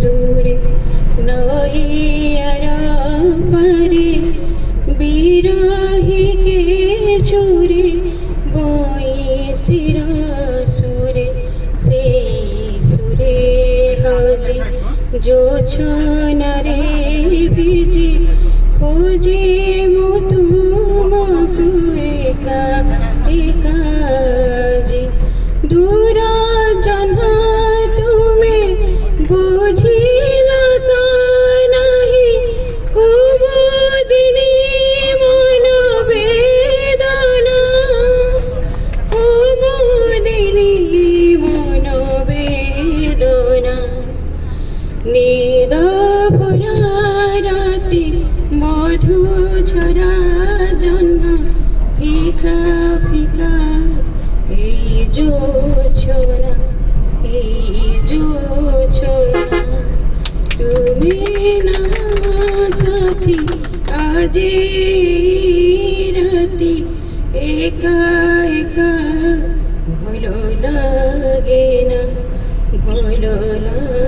দূরে নহিয়ার পারে বিরহিকে ছুরে বইসির সুরে সেই সুরে হাজি জোছনারে ভিজে খোঁজে মধু মধু একা একা যে দূর জানা তুমি বুঝিল তা নাহি কুমুদিনী মন বেদনা কুমুদিনী মন বেদনা নিদ ভরা রাতে মধু ঝরা জন্য ফিকা ফিকা এই জোছনা তুমি না সাথী আজি রাতি একা একা ভালো লাগে না ভালো লাগে